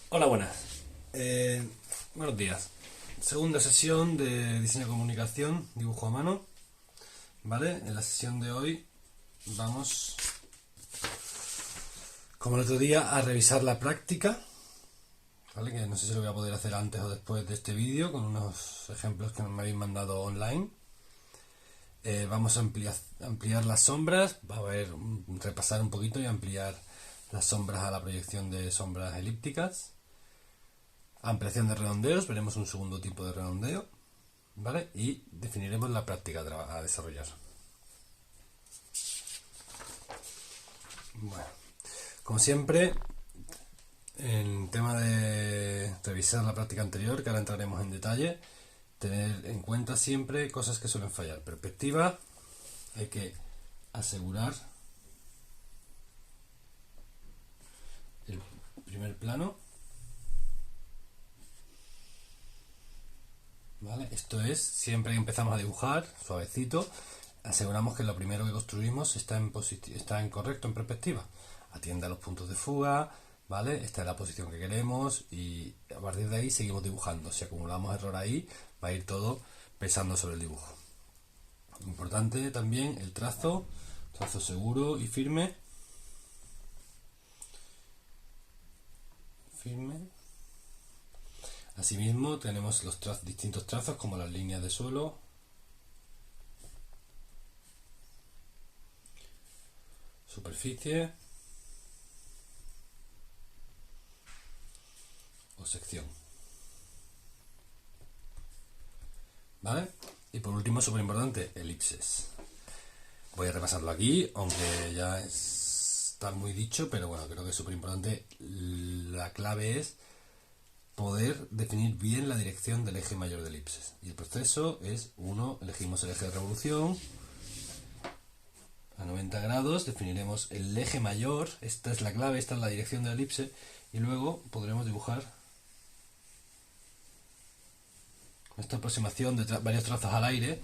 Hola, buenas. Buenos días. Segunda sesión de diseño de comunicación, dibujo a mano. ¿Vale? En la sesión de hoy vamos, como el otro día, a revisar la práctica. ¿Vale? Que no sé si lo voy a poder hacer antes o después de este vídeo con unos ejemplos que me habéis mandado online. Vamos a ampliar las sombras. Va a haber repasar un poquito y ampliar las sombras a la proyección de sombras elípticas. Ampliación de redondeos, veremos un segundo tipo de redondeo, ¿vale? Y definiremos la práctica a desarrollar. Bueno, como siempre, en tema de revisar la práctica anterior, que ahora entraremos en detalle, tener en cuenta siempre cosas que suelen fallar. Perspectiva, hay que asegurar el primer plano. ¿Vale? Esto es, siempre que empezamos a dibujar, suavecito, aseguramos que lo primero que construimos está en correcto en perspectiva. Atienda a los puntos de fuga, ¿vale? Esta es la posición que queremos y a partir de ahí seguimos dibujando. Si acumulamos error ahí, va a ir todo pesando sobre el dibujo. Importante también el trazo seguro y firme. Asimismo tenemos los distintos trazos como las líneas de suelo, superficie o sección. ¿Vale? Y por último, súper importante, elipses. Voy a repasarlo aquí, aunque ya está muy dicho, pero bueno, creo que es súper importante. La clave es poder definir bien la dirección del eje mayor de elipses. Y el proceso es, elegimos el eje de revolución a 90 grados, definiremos el eje mayor, esta es la clave, esta es la dirección de la elipse, y luego podremos dibujar con esta aproximación de varios trazos al aire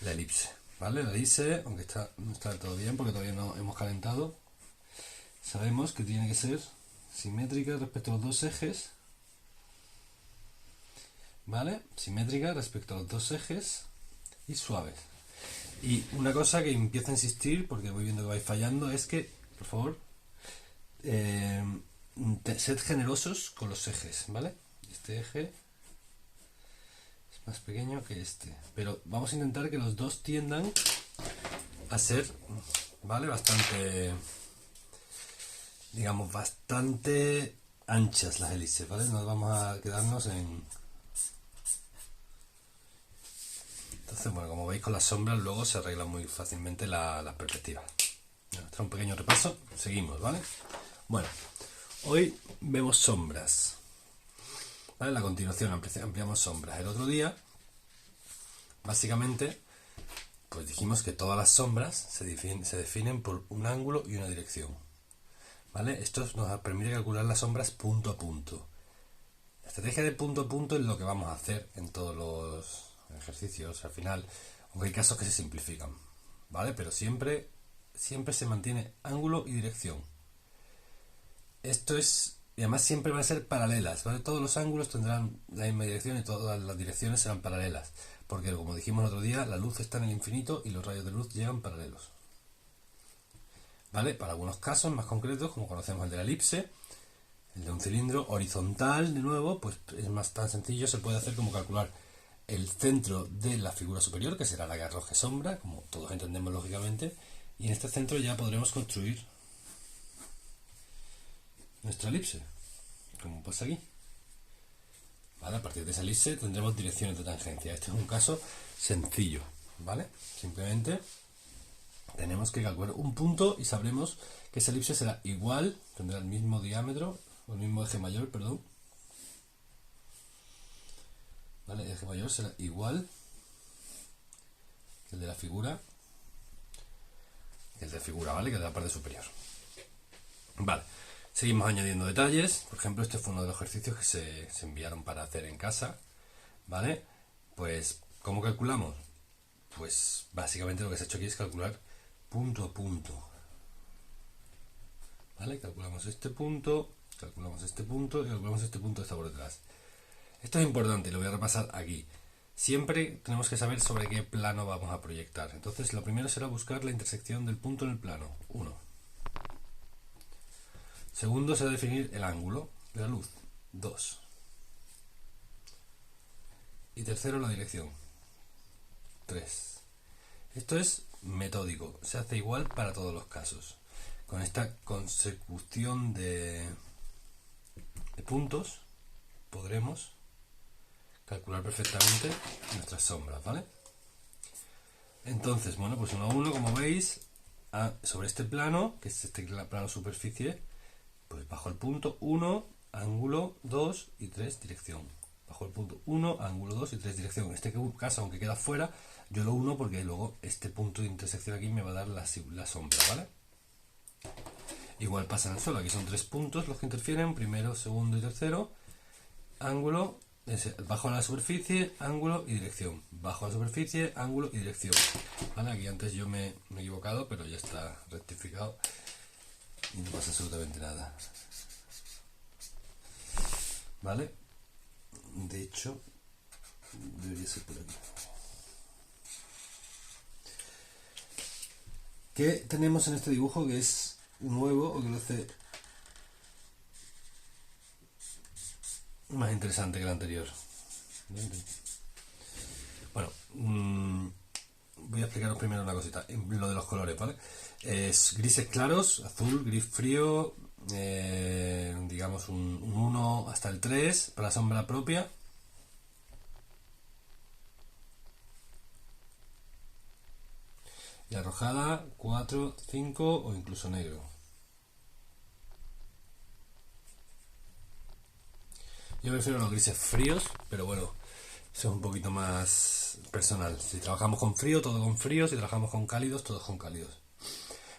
la elipse. ¿Vale? La elipse, aunque no está del todo bien porque todavía no hemos calentado, sabemos que tiene que ser simétrica respecto a los dos ejes. ¿Vale? Simétrica respecto a los dos ejes y suaves. Y una cosa que empiezo a insistir, porque voy viendo que vais fallando, es que, por favor, sed generosos con los ejes, ¿vale? Este eje es más pequeño que este, pero vamos a intentar que los dos tiendan a ser, ¿vale? Bastante, digamos, bastante anchas las hélices, ¿vale? No vamos a quedarnos en... Entonces, bueno, como veis con las sombras luego se arregla muy fácilmente la perspectiva. Bueno, esto es un pequeño repaso, seguimos, ¿vale? Bueno, hoy vemos sombras. ¿Vale? A continuación ampliamos sombras. El otro día, básicamente, pues dijimos que todas las sombras se definen por un ángulo y una dirección. ¿Vale? Esto nos permite calcular las sombras punto a punto. La estrategia de punto a punto es lo que vamos a hacer en todos los ejercicios al final, aunque hay casos que se simplifican, ¿vale? Pero siempre se mantiene ángulo y dirección. Esto es, y además siempre van a ser paralelas, ¿vale? Todos los ángulos tendrán la misma dirección y todas las direcciones serán paralelas, porque como dijimos el otro día, la luz está en el infinito y los rayos de luz llegan paralelos. ¿Vale? Para algunos casos más concretos, como conocemos el de la elipse, el de un cilindro horizontal, de nuevo, pues es más tan sencillo, se puede hacer como calcular el centro de la figura superior, que será la que arroje sombra, como todos entendemos lógicamente, y en este centro ya podremos construir nuestra elipse, como pasa aquí. ¿Vale? A partir de esa elipse tendremos direcciones de tangencia. Este es un caso sencillo, ¿vale? Simplemente tenemos que calcular un punto y sabremos que esa elipse será igual, tendrá el mismo diámetro, o el mismo eje mayor, perdón. ¿Vale? El eje mayor será igual que el de la figura, ¿vale? Que el de la parte superior. Vale. Seguimos añadiendo detalles. Por ejemplo, este fue uno de los ejercicios que se enviaron para hacer en casa. ¿Vale? Pues, ¿cómo calculamos? Pues básicamente lo que se ha hecho aquí es calcular punto a punto. ¿Vale? Calculamos este punto calculamos este punto y calculamos este punto que está por detrás. Esto es importante y lo voy a repasar aquí. Siempre tenemos que saber sobre qué plano vamos a proyectar. Entonces lo primero será buscar la intersección del punto en el plano, 1. Segundo será definir el ángulo de la luz, 2. Y tercero la dirección, 3. Esto es metódico, se hace igual para todos los casos. Con esta consecución de puntos podremos calcular perfectamente nuestras sombras, ¿vale? Entonces, bueno, pues 1 a 1, como veis, sobre este plano, que es este plano superficie, pues bajo el punto 1, ángulo 2 y 3, dirección. Bajo el punto 1, ángulo 2 y 3, dirección. En este caso, aunque queda fuera, yo lo uno porque luego este punto de intersección aquí me va a dar la sombra, ¿vale? Igual pasa en el suelo, aquí son 3 puntos los que interfieren, primero, segundo y tercero. Ángulo, bajo la superficie, ángulo y dirección. Bajo la superficie, ángulo y dirección. ¿Vale? Aquí antes yo me he equivocado, pero ya está rectificado y no pasa absolutamente nada. ¿Vale? De hecho, debería ser por aquí. ¿Qué tenemos en este dibujo que es nuevo o que lo hace más interesante que el anterior? Bueno, voy a explicaros primero una cosita, lo de los colores, ¿vale? Es grises claros, azul, gris frío, digamos un 1 hasta el 3 para la sombra propia. Y arrojada 4, 5 o incluso negro. Yo prefiero los grises fríos, pero bueno, eso es un poquito más personal. Si trabajamos con frío, todo con frío. Si trabajamos con cálidos, todos con cálidos.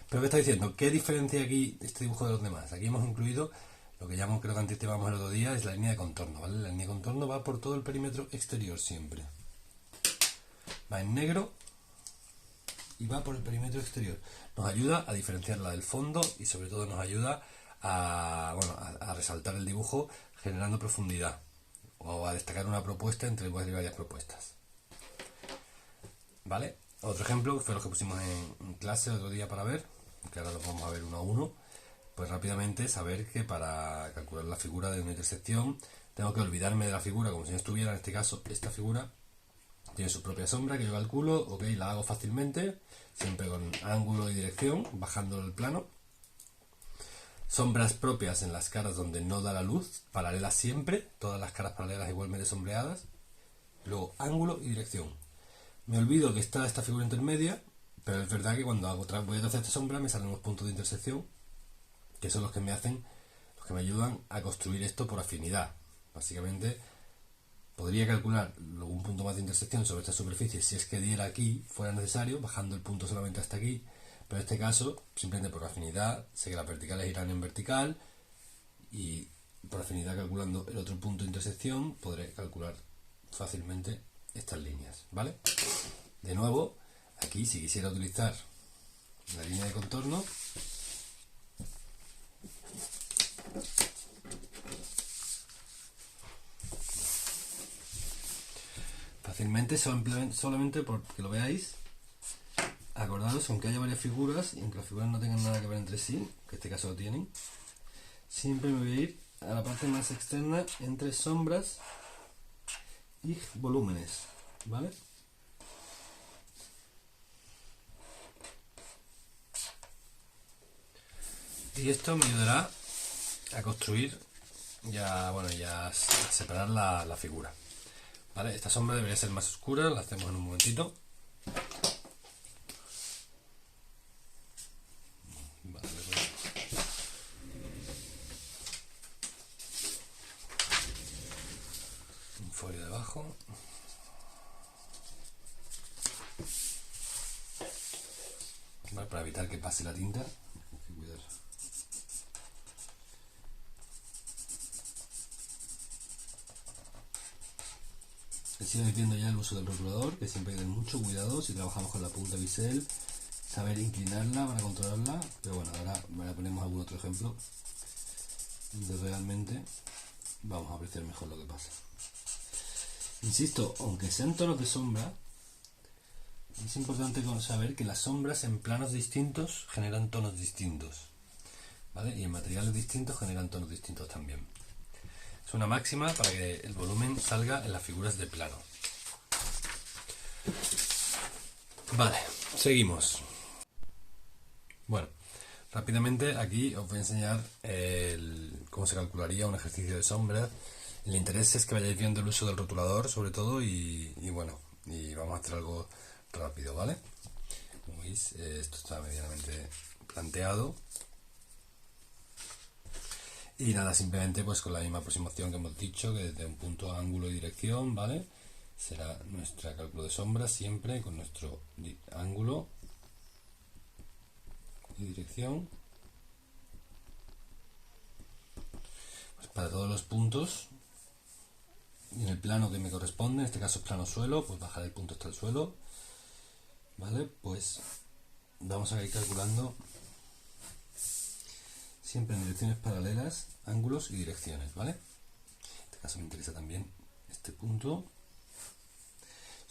Pero ¿qué está diciendo? ¿Qué diferencia aquí este dibujo de los demás? Aquí hemos incluido lo que llamamos, creo que antes llevamos el otro día, es la línea de contorno, ¿vale? La línea de contorno va por todo el perímetro exterior siempre. Va en negro y va por el perímetro exterior. Nos ayuda a diferenciarla del fondo y sobre todo nos ayuda a resaltar el dibujo generando profundidad o a destacar una propuesta entre varias propuestas. ¿Vale? Otro ejemplo que fue lo que pusimos en clase el otro día para ver, que ahora lo vamos a ver uno a uno. Pues rápidamente saber que para calcular la figura de una intersección tengo que olvidarme de la figura como si no estuviera. En este caso, esta figura tiene su propia sombra que yo calculo, ok, la hago fácilmente, siempre con ángulo y dirección, bajando el plano. Sombras propias en las caras donde no da la luz, paralelas siempre, todas las caras paralelas igualmente sombreadas. Luego ángulo y dirección. Me olvido que está esta figura intermedia, pero es verdad que cuando voy a hacer esta sombra me salen unos puntos de intersección, que son los que me ayudan a construir esto por afinidad. Básicamente, podría calcular luego un punto más de intersección sobre esta superficie si es que diera aquí, fuera necesario, bajando el punto solamente hasta aquí, pero en este caso, simplemente por afinidad, sé que las verticales irán en vertical y por afinidad calculando el otro punto de intersección podré calcular fácilmente estas líneas, ¿vale? De nuevo, aquí si quisiera utilizar la línea de contorno, fácilmente, solamente porque lo veáis, acordaros, aunque haya varias figuras y aunque las figuras no tengan nada que ver entre sí, que en este caso lo tienen, siempre me voy a ir a la parte más externa entre sombras y volúmenes, ¿vale? Y esto me ayudará a construir a separar la figura, ¿vale? Esta sombra debería ser más oscura, la hacemos en un momentito. Vale, un folio debajo. Vale, para evitar que pase la tinta, hay que cuidar. Sigo viendo ya el uso del rotulador, que siempre hay que tener mucho cuidado si trabajamos con la punta bisel, saber inclinarla para controlarla, pero bueno, ahora ponemos algún otro ejemplo donde realmente vamos a apreciar mejor lo que pasa. Insisto, aunque sean tonos de sombra, es importante saber que las sombras en planos distintos generan tonos distintos, ¿vale? Y en materiales distintos generan tonos distintos también. Es una máxima para que el volumen salga en las figuras de plano. Vale, seguimos. Bueno, rápidamente aquí os voy a enseñar cómo se calcularía un ejercicio de sombra. El interés es que vayáis viendo el uso del rotulador sobre todo y bueno, y vamos a hacer algo rápido, ¿vale? Como veis, esto está medianamente planteado. Y nada, simplemente pues con la misma aproximación que hemos dicho, que desde un punto, ángulo y dirección, ¿vale? Será nuestro cálculo de sombra siempre con nuestro ángulo y dirección. Pues para todos los puntos, en el plano que me corresponde, en este caso es plano suelo, pues bajar el punto hasta el suelo, ¿vale? Pues vamos a ir calculando siempre en direcciones paralelas, ángulos y direcciones, ¿vale? En este caso me interesa también este punto.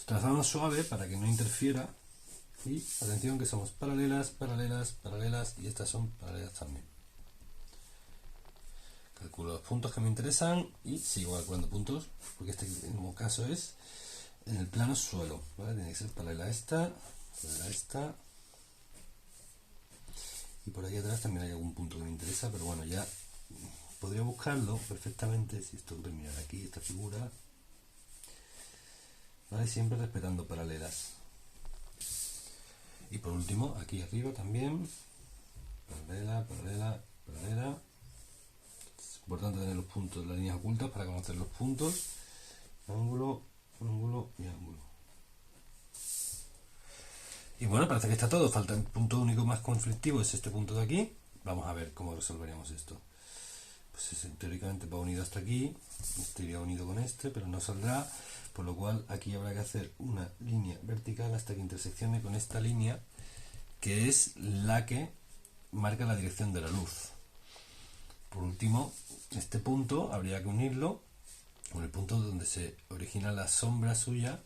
Trazamos suave para que no interfiera y atención que somos paralelas, paralelas, paralelas y estas son paralelas también. Calculo los puntos que me interesan y sigo calculando puntos porque este mismo caso es en el plano suelo, ¿vale? Tiene que ser paralela a esta, paralela a esta. Y por aquí atrás también hay algún punto que me interesa, pero bueno, ya podría buscarlo perfectamente si esto termina aquí, esta figura, ¿vale? Siempre respetando paralelas. Y por último, aquí arriba también, paralela, paralela, paralela. Es importante tener los puntos, las líneas ocultas para conocer los puntos, ángulo, ángulo y ángulo. Y bueno, parece que está todo. Falta el punto único más conflictivo, es este punto de aquí. Vamos a ver cómo resolveríamos esto. Pues teóricamente va unido hasta aquí, este iría unido con este, pero no saldrá, por lo cual aquí habrá que hacer una línea vertical hasta que interseccione con esta línea, que es la que marca la dirección de la luz. Por último, este punto habría que unirlo con el punto donde se origina la sombra suya,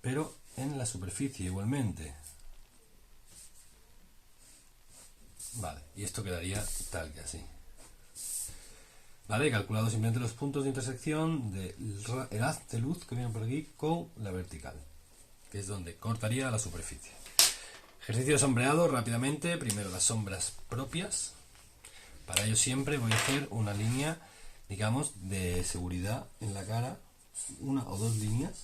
pero en la superficie igualmente. Vale, y esto quedaría tal que así. Vale, he calculado simplemente los puntos de intersección del haz de luz que viene por aquí con la vertical, que es donde cortaría la superficie. Ejercicio de sombreado rápidamente. Primero las sombras propias. Para ello siempre voy a hacer una línea, digamos, de seguridad en la cara, una o dos líneas.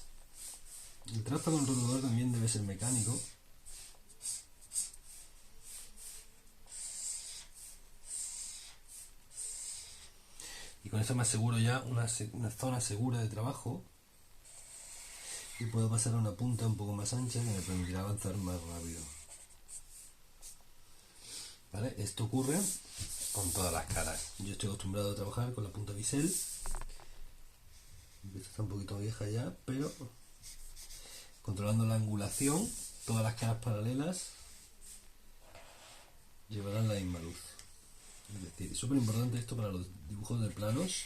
El trazo con el rotulador también debe ser mecánico. Y con esto me aseguro ya una zona segura de trabajo y puedo pasar a una punta un poco más ancha que me permitirá avanzar más rápido. ¿Vale? Esto ocurre con todas las caras. Yo estoy acostumbrado a trabajar con la punta bisel. Esta está un poquito vieja ya, pero controlando la angulación, todas las caras paralelas llevarán la misma luz. Es decir, es súper importante esto para los dibujos de planos,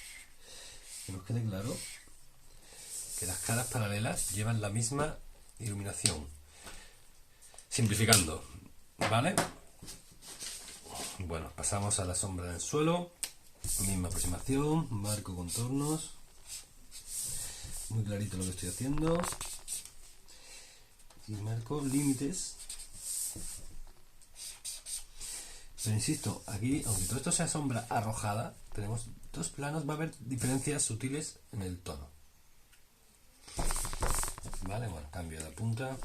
que nos quede claro que las caras paralelas llevan la misma iluminación. Simplificando, ¿vale? Bueno, pasamos a la sombra del suelo, misma aproximación, marco contornos, muy clarito lo que estoy haciendo, y marco límites. Pero insisto, aquí, aunque todo esto sea sombra arrojada, tenemos dos planos, va a haber diferencias sutiles en el tono. Vale, bueno, cambio de punta.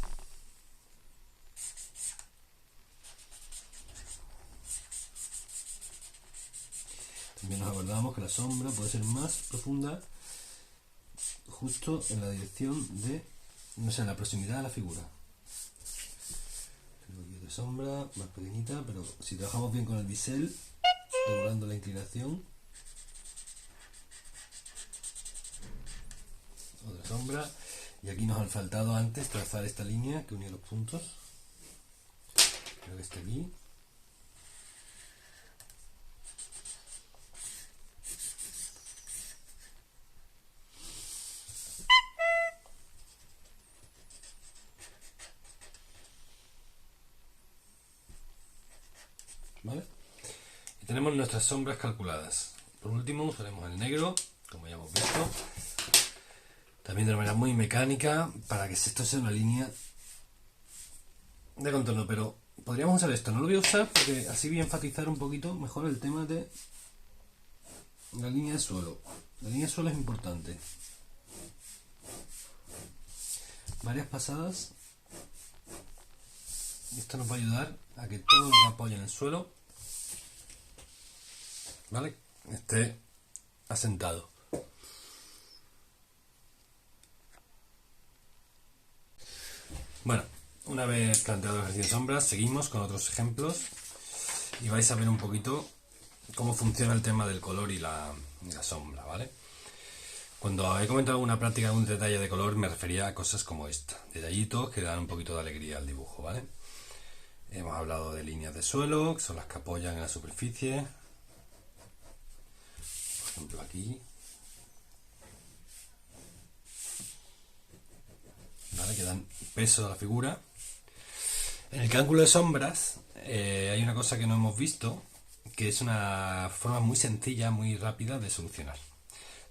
También nos acordamos que la sombra puede ser más profunda justo en la dirección de, no sé, en la proximidad de la figura. De sombra más pequeñita, pero si trabajamos bien con el bisel, regulando la inclinación, otra sombra, y aquí nos han faltado antes trazar esta línea que unía los puntos, creo que está aquí, nuestras sombras calculadas. Por último usaremos el negro, como ya hemos visto, también de una manera muy mecánica, para que esto sea una línea de contorno, pero podríamos usar esto. No lo voy a usar porque así voy a enfatizar un poquito mejor el tema de la línea de suelo. La línea de suelo es importante. Varias pasadas. Esto nos va a ayudar a que todo lo que apoye en el suelo, ¿vale?, esté asentado. Bueno, una vez planteado el ejercicio de sombras, seguimos con otros ejemplos y vais a ver un poquito cómo funciona el tema del color y la sombra, ¿vale? Cuando he comentado alguna práctica de un detalle de color, me refería a cosas como esta, detallitos que dan un poquito de alegría al dibujo, ¿vale? Hemos hablado de líneas de suelo, que son las que apoyan en la superficie. Por ejemplo, aquí. ¿Vale? Que dan peso a la figura. En el cálculo de sombras hay una cosa que no hemos visto, que es una forma muy sencilla, muy rápida de solucionar.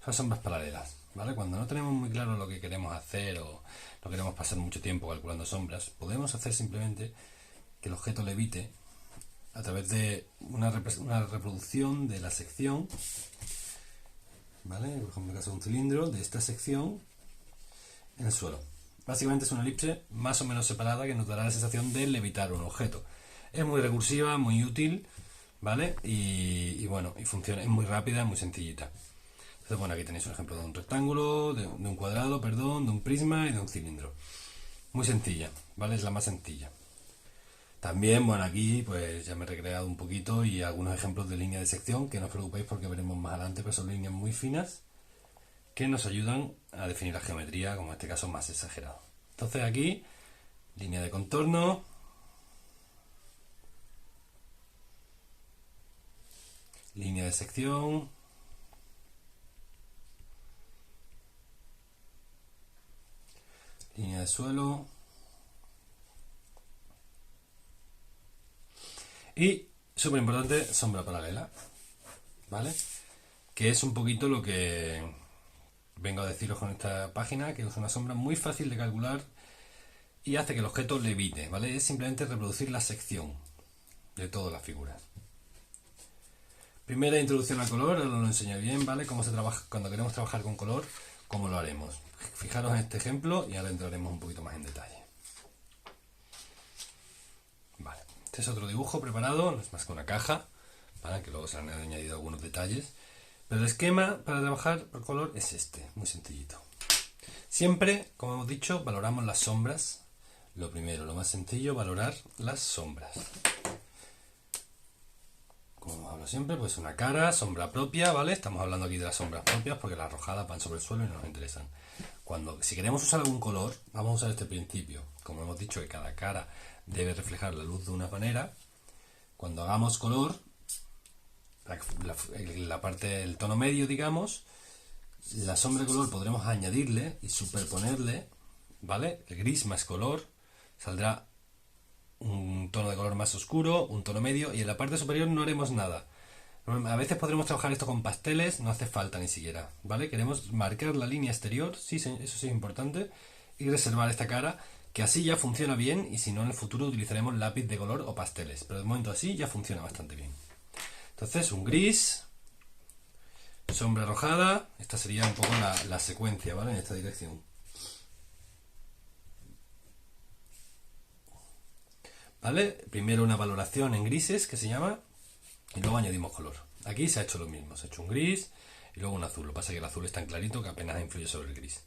Son sombras paralelas, ¿vale? Cuando no tenemos muy claro lo que queremos hacer o no queremos pasar mucho tiempo calculando sombras, podemos hacer simplemente que el objeto levite a través de una reproducción de la sección, ¿vale? Por ejemplo, en el caso de un cilindro, de esta sección en el suelo. Básicamente es una elipse más o menos separada que nos dará la sensación de levitar un objeto. Es muy recursiva, muy útil, ¿vale? Y bueno, y funciona, es muy rápida, muy sencillita. Entonces, bueno, aquí tenéis un ejemplo de un rectángulo, de un cuadrado, perdón, de un prisma y de un cilindro. Muy sencilla, ¿vale? Es la más sencilla. También, bueno, aquí pues ya me he recreado un poquito y algunos ejemplos de línea de sección, que no os preocupéis porque veremos más adelante, pero son líneas muy finas que nos ayudan a definir la geometría, como en este caso más exagerado. Entonces aquí, línea de contorno, línea de sección, línea de suelo y, súper importante, sombra paralela, ¿vale? Que es un poquito lo que vengo a deciros con esta página, que es una sombra muy fácil de calcular y hace que el objeto levite, ¿vale? Es simplemente reproducir la sección de todas las figuras. Primera introducción al color, ahora lo enseño bien, ¿vale? Cómo se trabaja cuando queremos trabajar con color, cómo lo haremos. Fijaros en este ejemplo y ahora entraremos un poquito más en detalle. Vale, este es otro dibujo preparado, no es más que una caja, ¿vale? Que luego se han añadido algunos detalles. Pero el esquema para trabajar por color es este, muy sencillito. Siempre, como hemos dicho, valoramos las sombras. Lo primero, lo más sencillo, valorar las sombras. Como hablo siempre, pues una cara, sombra propia, ¿vale? Estamos hablando aquí de las sombras propias porque las arrojadas van sobre el suelo y no nos interesan. Si queremos usar algún color, vamos a usar este principio. Como hemos dicho que cada cara debe reflejar la luz de una manera, cuando hagamos color, la parte del tono medio, digamos, la sombra de color podremos añadirle y superponerle, ¿vale? El gris más color, saldrá un tono de color más oscuro, un tono medio, y en la parte superior no haremos nada. A veces podremos trabajar esto con pasteles, no hace falta ni siquiera, ¿vale? Queremos marcar la línea exterior, sí, eso sí es importante, y reservar esta cara, que así ya funciona bien, y si no en el futuro utilizaremos lápiz de color o pasteles, pero de momento así ya funciona bastante bien. Entonces un gris, sombra arrojada, esta sería un poco la secuencia, ¿vale? En esta dirección. ¿Vale? Primero una valoración en grises, que se llama, y luego añadimos color. Aquí se ha hecho lo mismo, se ha hecho un gris y luego un azul. Lo que pasa es que el azul es tan clarito que apenas influye sobre el gris.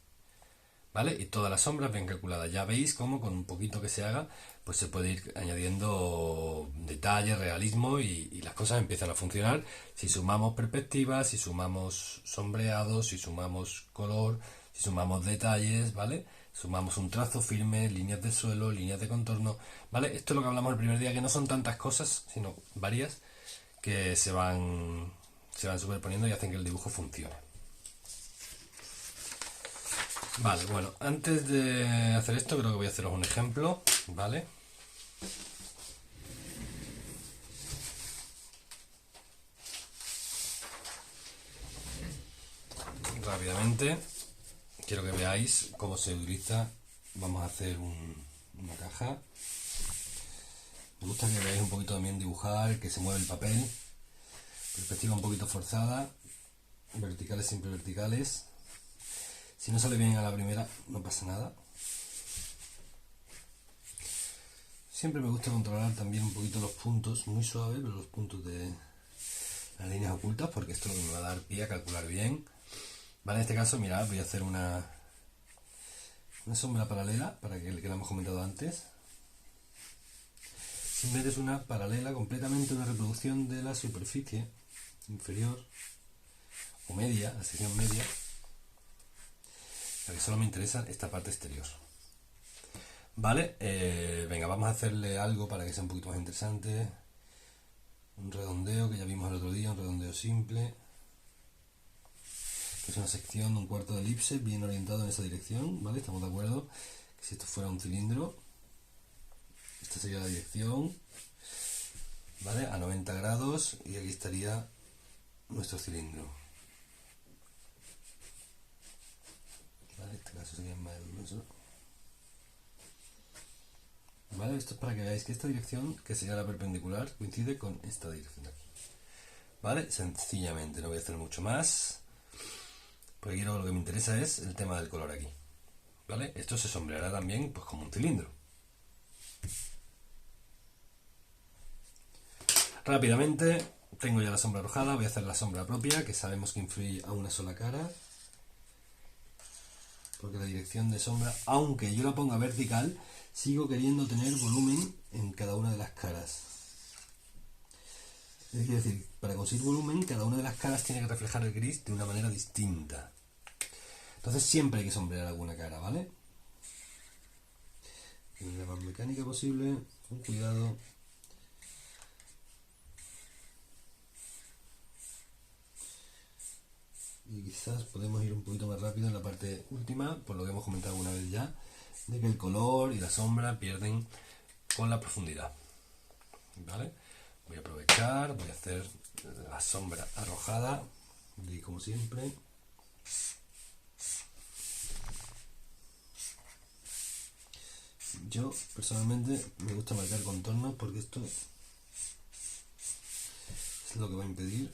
¿Vale? Y todas las sombras bien calculadas. Ya veis cómo con un poquito que se haga, pues se puede ir añadiendo detalle, realismo y las cosas empiezan a funcionar si sumamos perspectivas, si sumamos sombreados, si sumamos color, si sumamos detalles, ¿vale? Sumamos un trazo firme, líneas de suelo, líneas de contorno, ¿vale? Esto es lo que hablamos el primer día, que no son tantas cosas, sino varias que se van superponiendo y hacen que el dibujo funcione. Vale, bueno, antes de hacer esto creo que voy a haceros un ejemplo, ¿vale? rápidamente quiero que veáis cómo se utiliza. Vamos a hacer una caja. Me gusta que veáis un poquito también dibujar, que se mueve el papel. Perspectiva un poquito forzada. Verticales, siempre verticales. Si no sale bien a la primera, no pasa nada. Siempre me gusta controlar también un poquito los puntos, muy suave, pero los puntos de las líneas ocultas, porque esto es lo que me va a dar pie a calcular bien. Vale, en este caso, mirad, voy a hacer una sombra paralela, para que la hemos comentado antes. Simplemente es una paralela, completamente una reproducción de la superficie inferior o media, la sección media, la que solo me interesa esta parte exterior. Vale, venga, vamos a hacerle algo para que sea un poquito más interesante. Un redondeo que ya vimos el otro día, un redondeo simple, que es una sección de un cuarto de elipse bien orientado en esa dirección, ¿vale? Estamos de acuerdo que si esto fuera un cilindro, esta sería la dirección, ¿vale? A 90 grados, y aquí estaría nuestro cilindro. ¿Vale? En este caso sería más grueso. ¿Vale? Esto es para que veáis que esta dirección, que sería la perpendicular, coincide con esta dirección de aquí. ¿Vale? Sencillamente, no voy a hacer mucho más, porque quiero, lo que me interesa es el tema del color aquí. ¿Vale? Esto se sombreará también pues como un cilindro. Rápidamente, tengo ya la sombra arrojada, voy a hacer la sombra propia, que sabemos que influye a una sola cara. Porque la dirección de sombra, aunque yo la ponga vertical, sigo queriendo tener volumen en cada una de las caras. Es decir, para conseguir volumen, cada una de las caras tiene que reflejar el gris de una manera distinta. Entonces siempre hay que sombrear alguna cara, ¿vale? De la más mecánica posible, con cuidado. Y quizás podemos ir un poquito más rápido en la parte última, por lo que hemos comentado alguna vez ya, de que el color y la sombra pierden con la profundidad. ¿Vale? Voy a aprovechar, voy a hacer la sombra arrojada, y como siempre. Yo personalmente me gusta marcar contornos porque esto es lo que va a impedir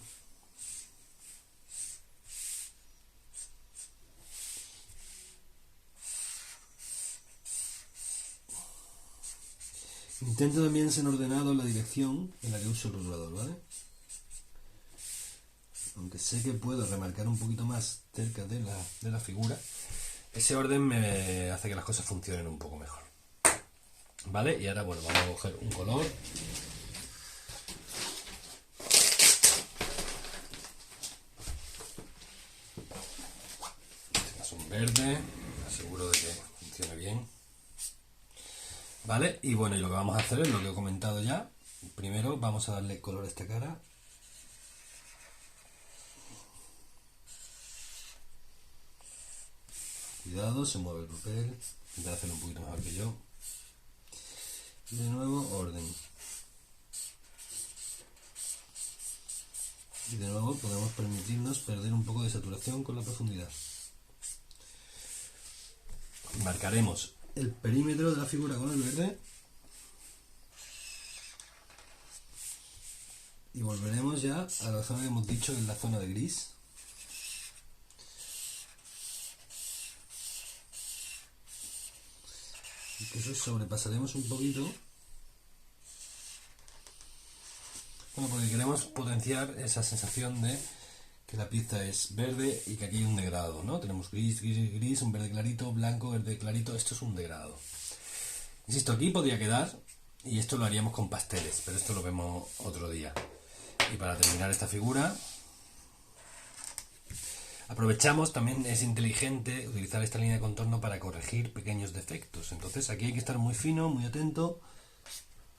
intento también ser ordenado en la dirección en la que uso el rotulador, ¿vale? Aunque sé que puedo remarcar un poquito más cerca de la figura, ese orden me hace que las cosas funcionen un poco mejor. ¿Vale? Y ahora, bueno, vamos a coger un color. En este caso un verde, me aseguro de que funcione bien. ¿Vale? Y bueno, y lo que vamos a hacer es lo que he comentado ya. Primero vamos a darle color a esta cara. Cuidado, se mueve el papel. Voy a hacerlo un poquito mejor que yo. Y de nuevo, orden. Y de nuevo podemos permitirnos perder un poco de saturación con la profundidad. Marcaremos el perímetro de la figura con el verde. Y volveremos ya a la zona que hemos dicho, que es la zona de gris. Incluso sobrepasaremos un poquito. Bueno, porque queremos potenciar esa sensación de que la pieza es verde y que aquí hay un degradado, ¿no? Tenemos gris, gris, gris, un verde clarito, blanco, verde clarito, esto es un degradado. Insisto, aquí podría quedar, y esto lo haríamos con pasteles, pero esto lo vemos otro día. Y para terminar esta figura, aprovechamos, también es inteligente utilizar esta línea de contorno para corregir pequeños defectos. Entonces aquí hay que estar muy fino, muy atento,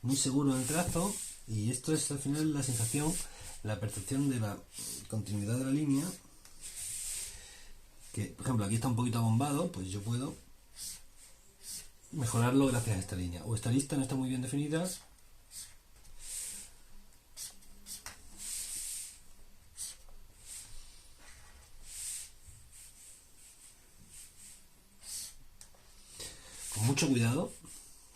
muy seguro del trazo, y esto es al final la sensación, la percepción de la continuidad de la línea, que por ejemplo aquí está un poquito abombado, pues yo puedo mejorarlo gracias a esta línea. O esta lista no está muy bien definida, mucho cuidado,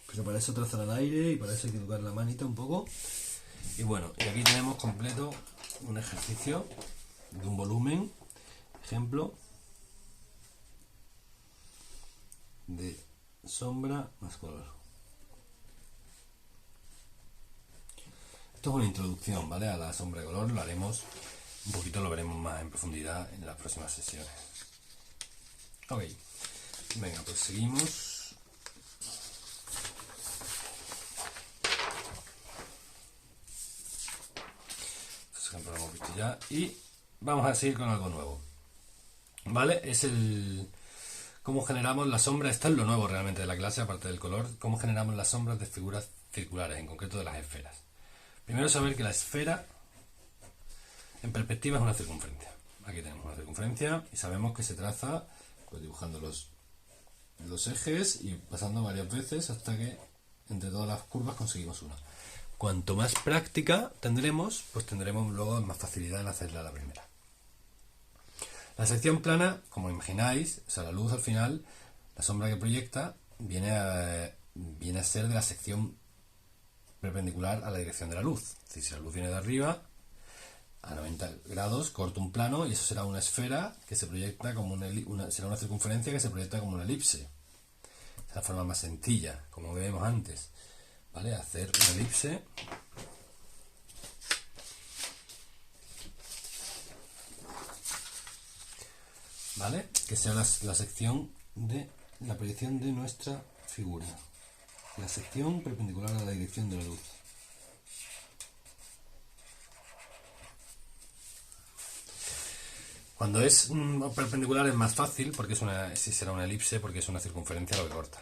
pero para eso trazar al aire y para eso hay que educar la manita un poco. Y bueno, y aquí tenemos completo un ejercicio de un volumen, ejemplo de sombra más color. Esto es una introducción, ¿vale? A la sombra de color, lo haremos un poquito, lo veremos más en profundidad en las próximas sesiones. Ok, venga, pues seguimos. Este ejemplo lo hemos visto ya y vamos a seguir con algo nuevo, ¿vale? Es el cómo generamos la sombra. Esto es lo nuevo realmente de la clase, aparte del color. Cómo generamos las sombras de figuras circulares, en concreto de las esferas. Primero saber que la esfera en perspectiva es una circunferencia. Aquí tenemos una circunferencia y sabemos que se traza pues dibujando los ejes y pasando varias veces hasta que entre todas las curvas conseguimos una. Cuanto más práctica tendremos, pues tendremos luego más facilidad en hacerla a la primera. La sección plana, como imagináis, o sea, la luz al final, la sombra que proyecta, viene a ser de la sección perpendicular a la dirección de la luz. Es decir, si la luz viene de arriba, a 90 grados, corto un plano y eso será una esfera que se proyecta como será una circunferencia que se proyecta como una elipse. Es la forma más sencilla, como vimos antes. ¿Vale? Hacer una elipse. ¿Vale? Que sea la sección de la proyección de nuestra figura. La sección perpendicular a la dirección de la luz. Cuando es perpendicular es más fácil, porque si será una elipse, porque es una circunferencia lo que corta.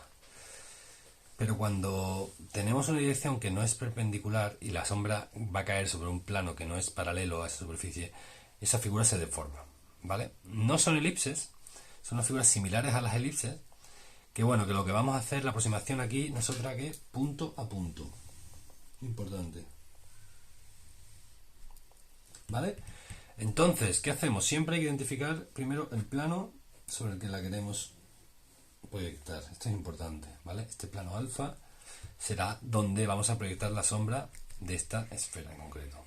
Pero cuando tenemos una dirección que no es perpendicular y la sombra va a caer sobre un plano que no es paralelo a esa superficie, esa figura se deforma, ¿vale? No son elipses, son unas figuras similares a las elipses, que bueno, que lo que vamos a hacer, la aproximación aquí, no es otra que punto a punto. Importante. ¿Vale? Entonces, ¿qué hacemos? Siempre hay que identificar primero el plano sobre el que la queremos proyectar. Esto es importante, ¿vale? Este plano alfa será donde vamos a proyectar la sombra de esta esfera en concreto.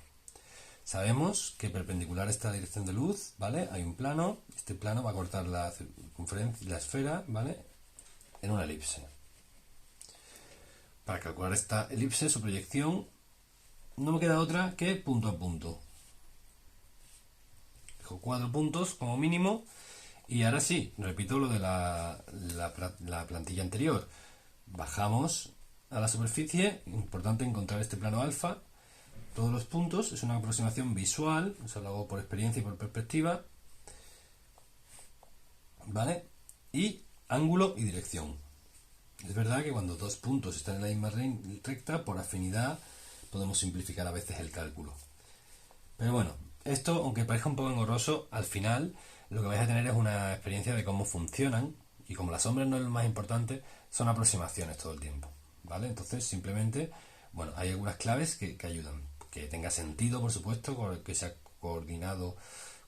Sabemos que perpendicular a esta dirección de luz, ¿vale? Hay un plano, este plano va a cortar la circunferencia, la esfera, ¿vale? En una elipse. Para calcular esta elipse, su proyección, no me queda otra que punto a punto. Dejo 4 puntos como mínimo. Y ahora sí, repito lo de la plantilla anterior. Bajamos a la superficie, importante encontrar este plano alfa, todos los puntos, es una aproximación visual, o sea, lo hago por experiencia y por perspectiva, ¿vale? Y ángulo y dirección. Es verdad que cuando dos puntos están en la misma recta, por afinidad podemos simplificar a veces el cálculo. Pero bueno, esto, aunque parezca un poco engorroso, al final lo que vais a tener es una experiencia de cómo funcionan, y como las sombras no es lo más importante, son aproximaciones todo el tiempo, ¿vale? Entonces simplemente, bueno, hay algunas claves que ayudan. Que tenga sentido, por supuesto, que sea coordinado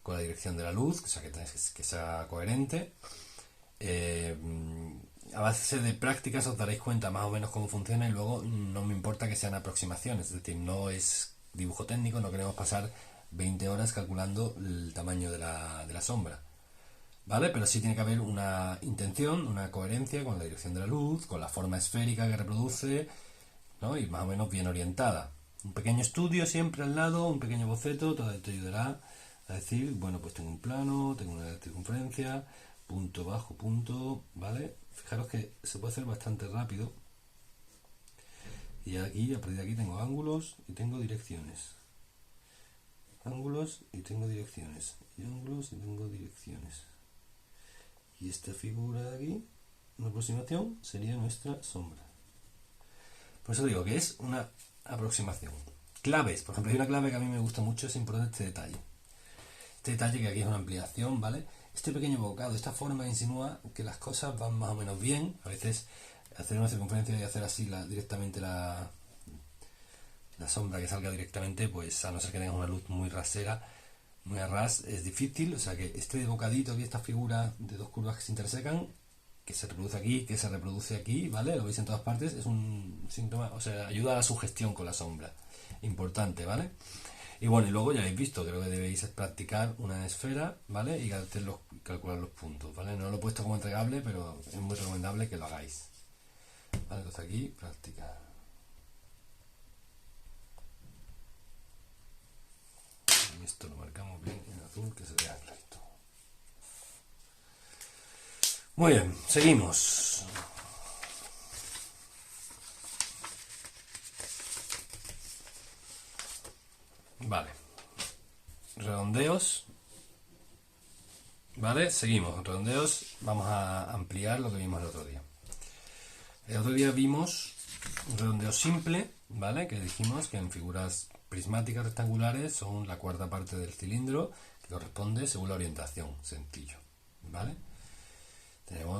con la dirección de la luz, o sea, que sea coherente. A base de prácticas os daréis cuenta más o menos cómo funciona y luego no me importa que sean aproximaciones, es decir, no es dibujo técnico, no queremos pasar 20 horas calculando el tamaño de la sombra, ¿vale? Pero sí tiene que haber una intención, una coherencia con la dirección de la luz, con la forma esférica que reproduce, ¿no? Y más o menos bien orientada. Un pequeño estudio siempre al lado, un pequeño boceto, todo te ayudará a decir, bueno, pues tengo un plano, tengo una circunferencia, punto bajo punto, ¿vale? Fijaros que se puede hacer bastante rápido. Y aquí, a partir de aquí, tengo ángulos y tengo direcciones. Ángulos y tengo direcciones. Y ángulos y tengo direcciones. Y esta figura de aquí, una aproximación, sería nuestra sombra. Por eso digo que es una aproximación. Claves, por ejemplo, hay una clave que a mí me gusta mucho, es importante este detalle. Este detalle que aquí es una ampliación, ¿vale? Este pequeño bocado, esta forma insinúa que las cosas van más o menos bien. A veces hacer una circunferencia y hacer así directamente la sombra que salga directamente, pues a no ser que tengas una luz muy rasera, muy a ras, es difícil. O sea que este bocadito aquí, esta figura de dos curvas que se intersecan, que se reproduce aquí, que se reproduce aquí, ¿vale? Lo veis en todas partes, es un síntoma, o sea, ayuda a la sugestión con la sombra. Importante, ¿vale? Y bueno, y luego ya habéis visto, creo que debéis practicar una esfera, ¿vale? Y calcular los puntos, ¿vale? No lo he puesto como entregable, pero es muy recomendable que lo hagáis. ¿Vale? Entonces aquí, practicar. Y esto lo marcamos bien en azul, que se vea clarito. Muy bien, seguimos. Vale. Redondeos. Vale, seguimos. Redondeos. Vamos a ampliar lo que vimos el otro día. El otro día vimos un redondeo simple, ¿vale? Que dijimos que en figuras prismáticas rectangulares son la cuarta parte del cilindro, que corresponde según la orientación, sencillo, ¿vale?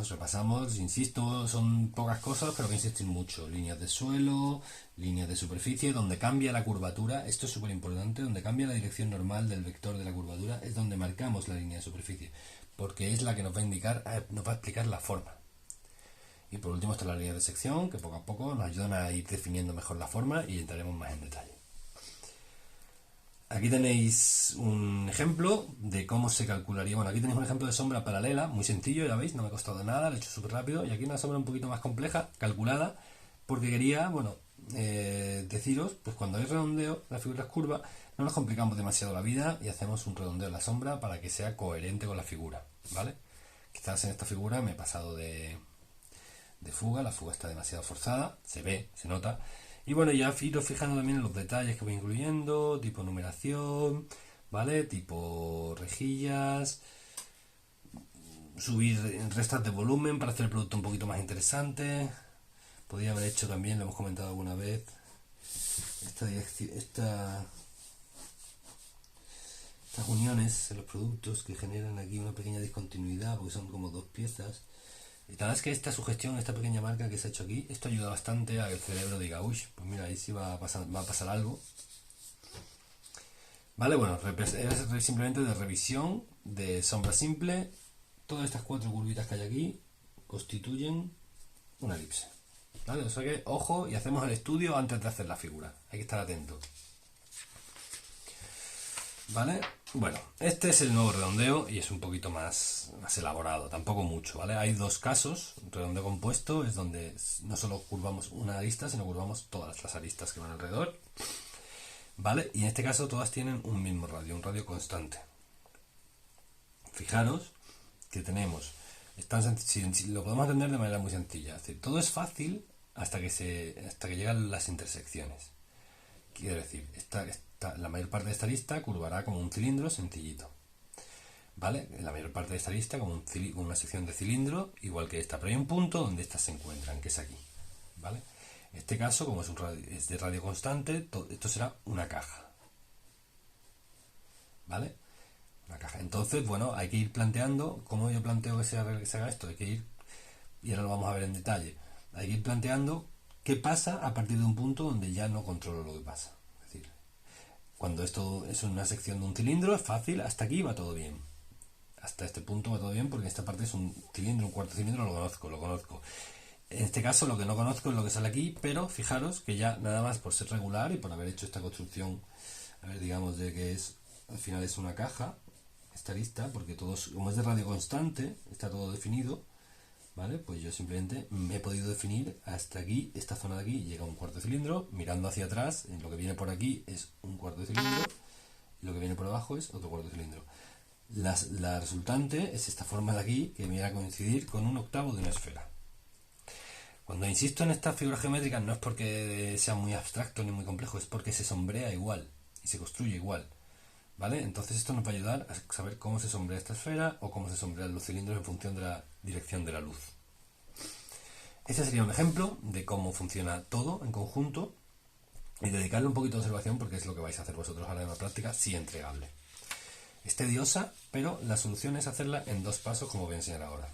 Repasamos, insisto, son pocas cosas, pero que insisten mucho. Líneas de suelo, líneas de superficie, donde cambia la curvatura, esto es súper importante, donde cambia la dirección normal del vector de la curvatura, es donde marcamos la línea de superficie, porque es la que nos va a indicar, nos va a explicar la forma. Y por último está la línea de sección, que poco a poco nos ayudan a ir definiendo mejor la forma y entraremos más en detalle. Aquí tenéis un ejemplo de cómo se calcularía. Bueno, aquí tenéis un ejemplo de sombra paralela, muy sencillo, ya veis, no me ha costado nada, lo he hecho súper rápido. Y aquí una sombra un poquito más compleja, calculada, porque quería, bueno, deciros, pues cuando hay redondeo, la figura es curva, no nos complicamos demasiado la vida y hacemos un redondeo en la sombra para que sea coherente con la figura, ¿vale? Quizás en esta figura me he pasado de fuga, la fuga está demasiado forzada, se ve, se nota. Y bueno, ya iros fijando también en los detalles que voy incluyendo, tipo numeración, ¿vale? Tipo rejillas, subir restas de volumen para hacer el producto un poquito más interesante. Podría haber hecho también, lo hemos comentado alguna vez, estas uniones en los productos que generan aquí una pequeña discontinuidad, porque son como dos piezas. Y la verdad es que esta sugestión, esta pequeña marca que se ha hecho aquí, esto ayuda bastante a que el cerebro diga, uy, pues mira, ahí sí va a pasar algo. Vale, bueno, es simplemente de revisión, de sombra simple. Todas estas cuatro curvitas que hay aquí constituyen una elipse. ¿Vale? O sea que, ojo, y hacemos el estudio antes de hacer la figura. Hay que estar atento. ¿Vale? Bueno, este es el nuevo redondeo y es un poquito más elaborado, tampoco mucho, ¿vale? Hay dos casos. Un redondeo compuesto es donde no solo curvamos una arista, sino curvamos todas las aristas que van alrededor, ¿vale? Y en este caso todas tienen un mismo radio, un radio constante. Fijaros que tenemos, lo podemos entender de manera muy sencilla, es decir, todo es fácil hasta que llegan las intersecciones. Quiero decir, la mayor parte de esta lista curvará como un cilindro sencillito, ¿vale? La mayor parte de esta lista como una sección de cilindro, igual que esta, pero hay un punto donde estas se encuentran, que es aquí, ¿vale? En este caso, como es de radio constante, esto será una caja, ¿vale? Una caja. Entonces, bueno, hay que ir planteando, ¿cómo yo planteo que se haga esto? Hay que ir, y ahora lo vamos a ver en detalle, hay que ir planteando qué pasa a partir de un punto donde ya no controlo lo que pasa. Cuando esto es una sección de un cilindro, es fácil, hasta aquí va todo bien. Hasta este punto va todo bien porque esta parte es un cilindro, un cuarto cilindro, lo conozco. En este caso lo que no conozco es lo que sale aquí, pero fijaros que ya nada más por ser regular y por haber hecho esta construcción, a ver, digamos de que al final es una caja, esta lista, porque como es de radio constante, está todo definido, ¿vale? Pues yo simplemente me he podido definir hasta aquí, esta zona de aquí llega un cuarto de cilindro, mirando hacia atrás, lo que viene por aquí es un cuarto de cilindro, y lo que viene por abajo es otro cuarto de cilindro. La resultante es esta forma de aquí, que viene a coincidir con un octavo de una esfera. Cuando insisto en estas figuras geométricas no es porque sea muy abstracto ni muy complejo, es porque se sombrea igual y se construye igual, ¿vale? Entonces esto nos va a ayudar a saber cómo se sombrea esta esfera o cómo se sombrean los cilindros en función de la dirección de la luz. Este sería un ejemplo de cómo funciona todo en conjunto y dedicarle un poquito de observación porque es lo que vais a hacer vosotros ahora en la práctica, sí entregable. Es tediosa, pero la solución es hacerla en 2 pasos como voy a enseñar ahora.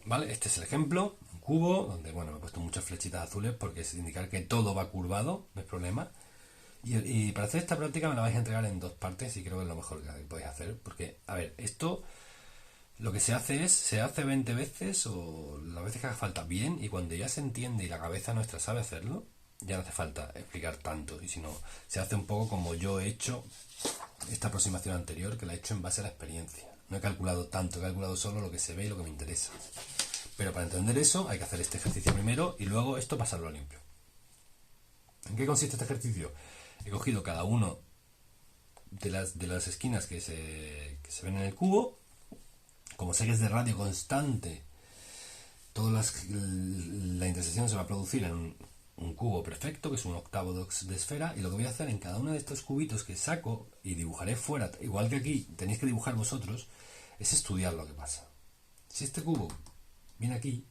¿Vale? Este es el ejemplo, un cubo, donde bueno, me he puesto muchas flechitas azules porque es indicar que todo va curvado, no hay problema. Y para hacer esta práctica me la vais a entregar en 2 partes y creo que es lo mejor que podéis hacer, porque, a ver, esto lo que se hace es, se hace 20 veces o las veces que haga falta bien, y cuando ya se entiende y la cabeza nuestra sabe hacerlo, ya no hace falta explicar tanto, y si no, se hace un poco como yo he hecho esta aproximación anterior, que la he hecho en base a la experiencia. No he calculado tanto, he calculado solo lo que se ve y lo que me interesa. Pero para entender eso hay que hacer este ejercicio primero y luego esto pasarlo a limpio. ¿En qué consiste este ejercicio? He cogido cada uno de las esquinas que se ven en el cubo. Como sé que es de radio constante, la intersección se va a producir en un cubo perfecto, que es un octavo de esfera, y lo que voy a hacer en cada uno de estos cubitos que saco y dibujaré fuera, igual que aquí tenéis que dibujar vosotros, es estudiar lo que pasa. Si este cubo viene aquí,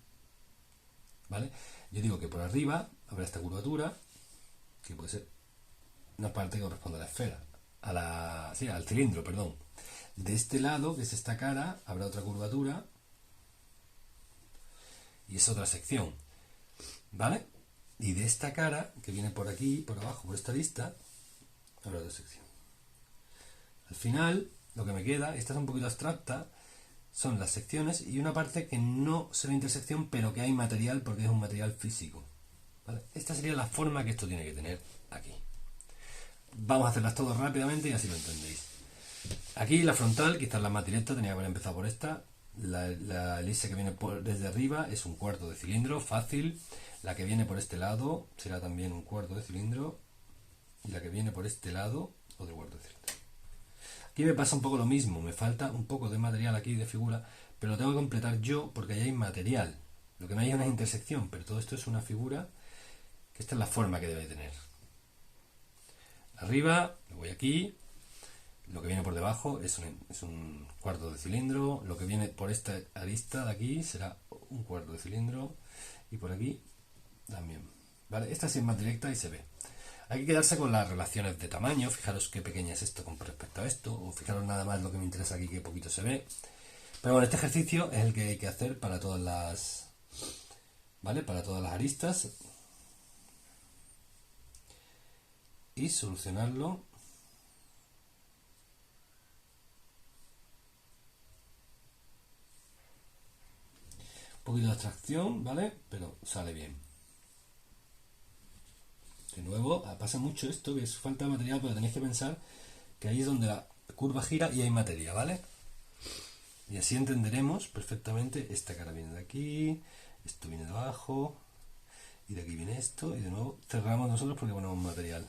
¿vale? Yo digo que por arriba habrá esta curvatura, que puede ser una parte que corresponde a la esfera, al cilindro, perdón. De este lado, que es esta cara, habrá otra curvatura y es otra sección, ¿vale? Y de esta cara, que viene por aquí, por abajo, por esta lista, habrá otra sección. Al final, lo que me queda, esta es un poquito abstracta, son las secciones y una parte que no se ve intersección, pero que hay material porque es un material físico, ¿vale? Esta sería la forma que esto tiene que tener aquí. Vamos a hacerlas todas rápidamente y así lo entendéis. Aquí la frontal, quizás la más directa, tenía que haber empezado por esta. La elipse que viene desde arriba es un cuarto de cilindro, fácil. La que viene por este lado será también un cuarto de cilindro. Y la que viene por este lado, otro cuarto de cilindro. Aquí me pasa un poco lo mismo, me falta un poco de material aquí de figura, pero lo tengo que completar yo porque ahí hay material. Lo que no hay es una intersección, pero todo esto es una figura, que esta es la forma que debe tener. Arriba, lo voy aquí. Lo que viene por debajo es un cuarto de cilindro. Lo que viene por esta arista de aquí será un cuarto de cilindro. Y por aquí también. ¿Vale? Esta sí es más directa y se ve. Hay que quedarse con las relaciones de tamaño. Fijaros qué pequeña es esto con respecto a esto. O fijaros nada más lo que me interesa aquí, que poquito se ve. Pero bueno, este ejercicio es el que hay que hacer para todas las... ¿Vale? Para todas las aristas. Y solucionarlo. Poquito de abstracción, ¿vale? Pero sale bien. De nuevo, pasa mucho esto, que es falta de material, pero tenéis que pensar que ahí es donde la curva gira y hay materia, ¿vale? Y así entenderemos perfectamente, esta cara viene de aquí, esto viene de abajo, y de aquí viene esto, y de nuevo cerramos nosotros porque ponemos material.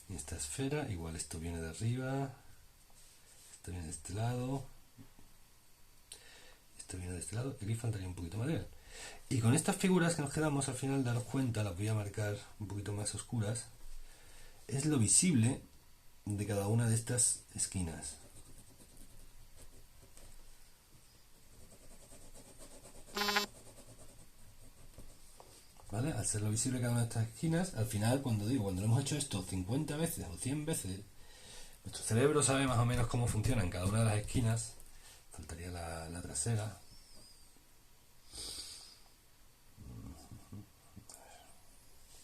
Y esta esfera, igual esto viene de arriba, esto viene de este lado, esto viene de este lado, y aquí faltaría un poquito de material. Y con estas figuras que nos quedamos, al final daros cuenta, las voy a marcar un poquito más oscuras, es lo visible de cada una de estas esquinas. ¿Vale? Al ser lo visible de cada una de estas esquinas, al final cuando lo hemos hecho esto 50 veces o 100 veces, nuestro cerebro sabe más o menos cómo funciona en cada una de las esquinas. Faltaría la trasera.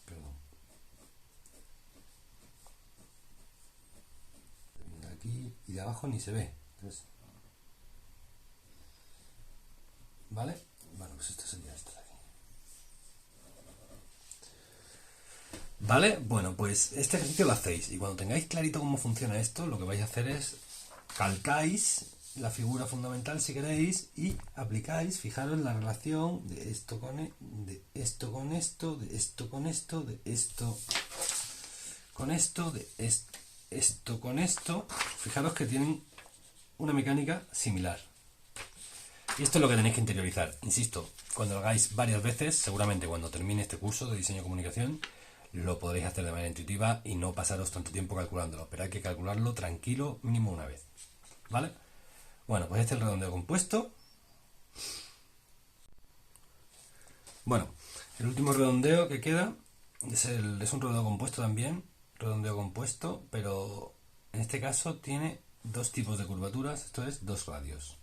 Perdón. De aquí y de abajo ni se ve. Entonces, ¿vale? Bueno, pues esto sería esto de aquí. ¿Vale? Bueno, pues este ejercicio lo hacéis y cuando tengáis clarito cómo funciona esto, lo que vais a hacer es calcáis la figura fundamental si queréis y aplicáis, fijaros la relación de esto con de esto con esto, de esto con esto, de esto con esto, de esto con esto. Fijaros que tienen una mecánica similar. Y esto es lo que tenéis que interiorizar. Insisto, cuando lo hagáis varias veces, seguramente cuando termine este curso de diseño de comunicación, lo podréis hacer de manera intuitiva y no pasaros tanto tiempo calculándolo. Pero hay que calcularlo tranquilo, mínimo una vez. ¿Vale? Bueno, pues este es el redondeo compuesto. Bueno, el último redondeo que queda es un redondeo compuesto también. Redondeo compuesto, pero en este caso tiene dos tipos de curvaturas, esto es dos radios.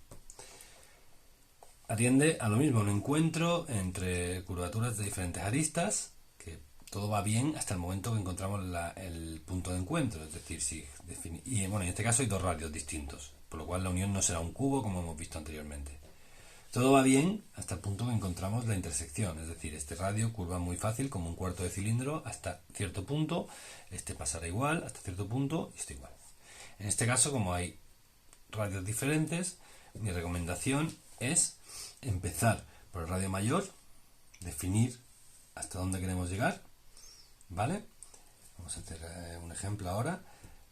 Atiende a lo mismo, un encuentro entre curvaturas de diferentes aristas, que todo va bien hasta el momento que encontramos el punto de encuentro, es decir, y bueno, en este caso hay dos radios distintos. por lo cual la unión no será un cubo como hemos visto anteriormente. Todo va bien hasta el punto que encontramos la intersección, es decir, este radio curva muy fácil como un cuarto de cilindro hasta cierto punto, este pasará igual hasta cierto punto y este igual. En este caso, como hay radios diferentes, mi recomendación es empezar por el radio mayor, definir hasta dónde queremos llegar, ¿vale? Vamos a hacer un ejemplo ahora.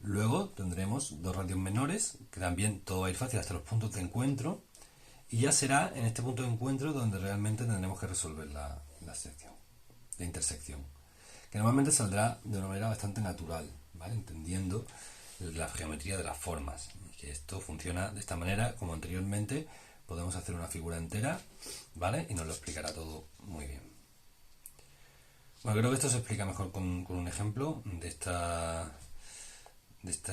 Luego tendremos dos radios menores, que también todo va a ir fácil hasta los puntos de encuentro, y ya será en este punto de encuentro donde realmente tendremos que resolver la sección, la intersección, que normalmente saldrá de una manera bastante natural, ¿vale? Entendiendo la geometría de las formas, que esto funciona de esta manera. Como anteriormente, podemos hacer una figura entera, ¿vale? Y nos lo explicará todo muy bien. Bueno, creo que esto se explica mejor con un ejemplo de esta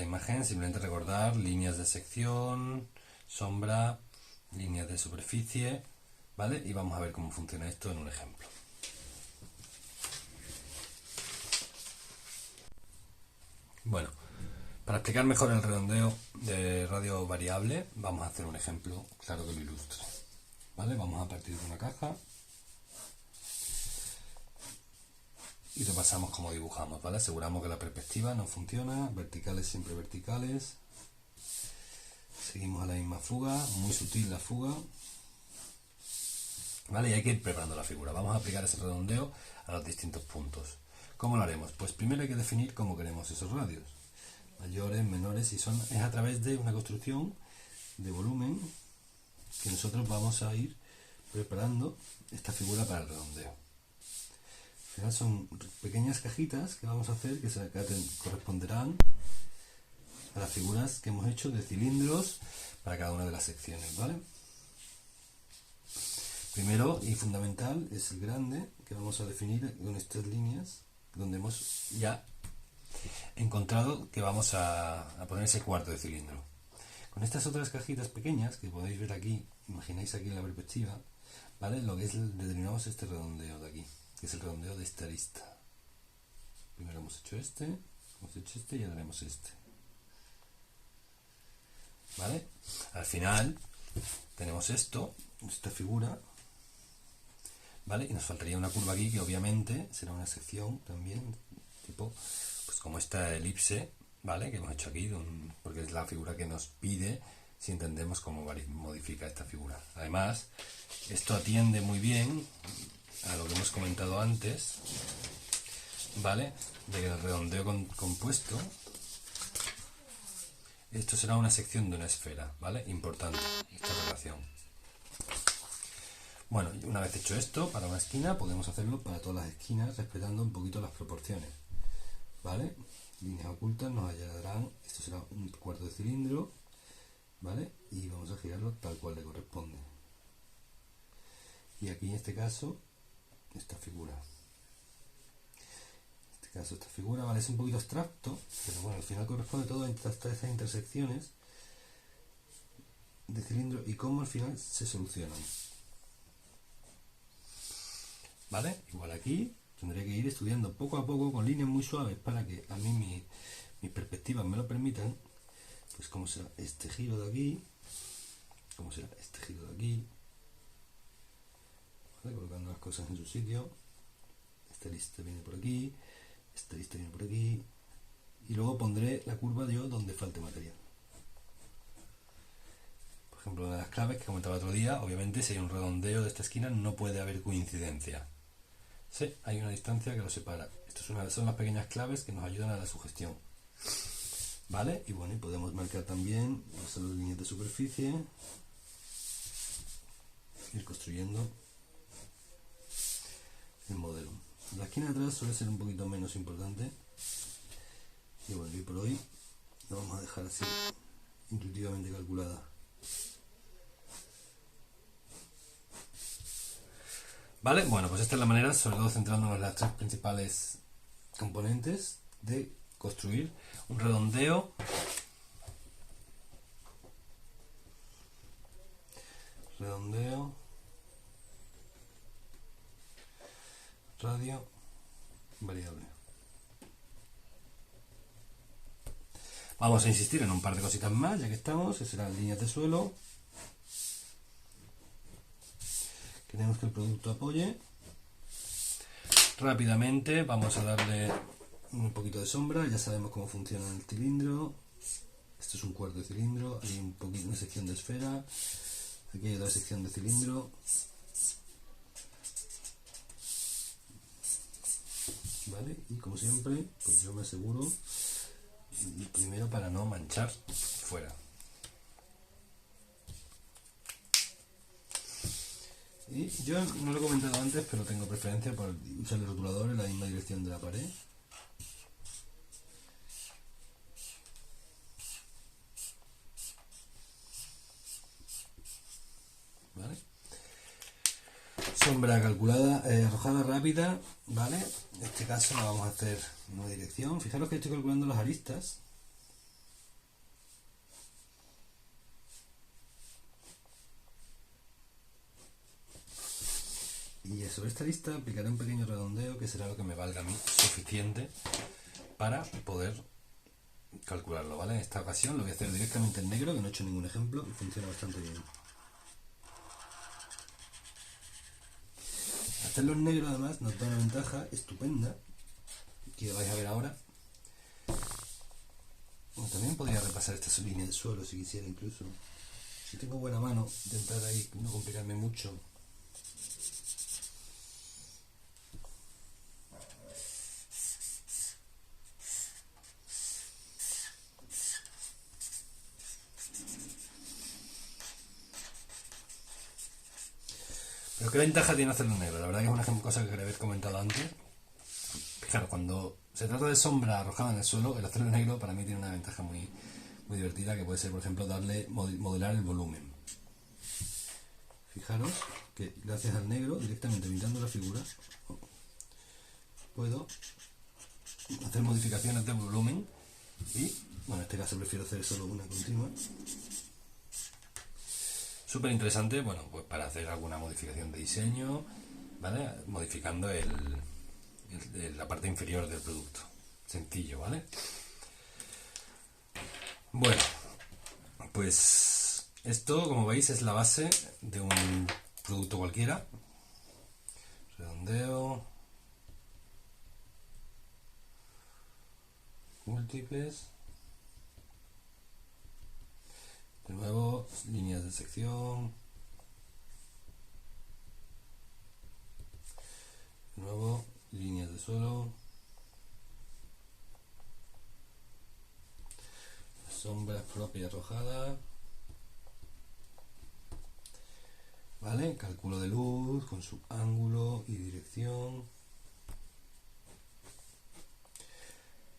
imagen. Simplemente recordar líneas de sección, sombra, líneas de superficie, ¿vale? Y vamos a ver cómo funciona esto en un ejemplo. Bueno, para explicar mejor el redondeo de radio variable, vamos a hacer un ejemplo claro que lo ilustre, ¿vale? Vamos a partir de una caja y repasamos cómo dibujamos, ¿vale? Aseguramos que la perspectiva no funciona, verticales siempre verticales. Seguimos a la misma fuga, muy sutil la fuga, ¿vale? Y hay que ir preparando la figura. Vamos a aplicar ese redondeo a los distintos puntos. ¿Cómo lo haremos? Pues primero hay que definir cómo queremos esos radios. Mayores, menores, es a través de una construcción de volumen que nosotros vamos a ir preparando esta figura para el redondeo. Al final son pequeñas cajitas que vamos a hacer que corresponderán a las figuras que hemos hecho de cilindros para cada una de las secciones, ¿vale? Primero y fundamental es el grande, que vamos a definir con estas líneas, donde hemos ya encontrado que vamos a poner ese cuarto de cilindro. Con estas otras cajitas pequeñas que podéis ver aquí, imagináis aquí en la perspectiva, ¿vale? Lo que es determinamos este redondeo de aquí, que es el redondeo de esta arista. Primero hemos hecho este y ahora haremos este, ¿vale? Al final tenemos esta figura, ¿vale? Y nos faltaría una curva aquí que obviamente será una sección también, tipo, pues como esta elipse, ¿vale? Que hemos hecho aquí, porque es la figura que nos pide si entendemos cómo modifica esta figura. Además, esto atiende muy bien a lo que hemos comentado antes, ¿vale? De que el redondeo compuesto, esto será una sección de una esfera, ¿vale? Importante esta relación. Bueno, una vez hecho esto, para una esquina, podemos hacerlo para todas las esquinas, respetando un poquito las proporciones, ¿vale? Líneas ocultas nos hallarán, esto será un cuarto de cilindro, ¿vale? Y vamos a girarlo tal cual le corresponde. Y aquí en este caso, esta figura. Esta figura, ¿vale? Es un poquito abstracto, pero bueno, al final corresponde todo a estas intersecciones de cilindro y cómo al final se solucionan, ¿vale? Igual aquí tendré que ir estudiando poco a poco con líneas muy suaves para que a mí mis perspectivas me lo permitan, pues cómo será este giro de aquí, cómo será este giro de aquí, ¿vale? Colocando las cosas en su sitio. Esta lista viene por aquí, esta lista viene por aquí, y luego pondré la curva yo donde falte material. Por ejemplo, una de las claves que comentaba otro día, obviamente si hay un redondeo de esta esquina no puede haber coincidencia. Sí, hay una distancia que lo separa. Estas son las pequeñas claves que nos ayudan a la sugestión, ¿vale? Y bueno, y podemos marcar también las líneas de superficie, ir construyendo el modelo. La esquina de atrás suele ser un poquito menos importante. Y bueno, y por hoy lo vamos a dejar así, intuitivamente calculada. ¿Vale? Bueno, pues esta es la manera, sobre todo centrándonos en las tres principales componentes, de construir un redondeo radio variable. Vamos a insistir en un par de cositas más, ya que estamos, que serán líneas de suelo. Queremos que el producto apoye. Rápidamente vamos a darle un poquito de sombra, ya sabemos cómo funciona el cilindro. Esto es un cuarto de cilindro, hay una sección de esfera, aquí hay otra sección de cilindro. ¿Vale? Y como siempre, pues yo me aseguro primero para no manchar fuera. Y yo no lo he comentado antes, pero tengo preferencia por usar el rotulador en la misma dirección de la pared. ¿Vale? Sombra calculada, arrojada rápida, ¿vale? En este caso la vamos a hacer en una dirección. Fijaros que estoy calculando las aristas. Y sobre esta lista aplicaré un pequeño redondeo que será lo que me valga a mí suficiente para poder calcularlo, ¿vale? En esta ocasión lo voy a hacer directamente en negro, que no he hecho ningún ejemplo y funciona bastante bien. Hacerlo en negro además nos da una ventaja estupenda que vais a ver ahora. Bueno, también podría repasar esta línea de suelo si quisiera, incluso. Si tengo buena mano, intentar ahí no complicarme mucho. Pero ¿qué ventaja tiene hacerlo en negro? La verdad que es una cosa que quería haber comentado antes. Fijaros, cuando se trata de sombra arrojada en el suelo, el hacerlo en negro para mí tiene una ventaja muy divertida, que puede ser, por ejemplo, modelar el volumen. Fijaros que gracias al negro, directamente pintando la figura, puedo hacer modificaciones de volumen y, bueno, en este caso prefiero hacer solo una continua. Súper interesante, bueno, pues para hacer alguna modificación de diseño, ¿vale? Modificando la parte inferior del producto. Sencillo, ¿vale? Bueno, pues esto, como veis, es la base de un producto cualquiera. Redondeo. Múltiples. De nuevo, líneas de sección. De nuevo, líneas de suelo. Sombras propia arrojada. ¿Vale? Cálculo de luz con su ángulo y dirección.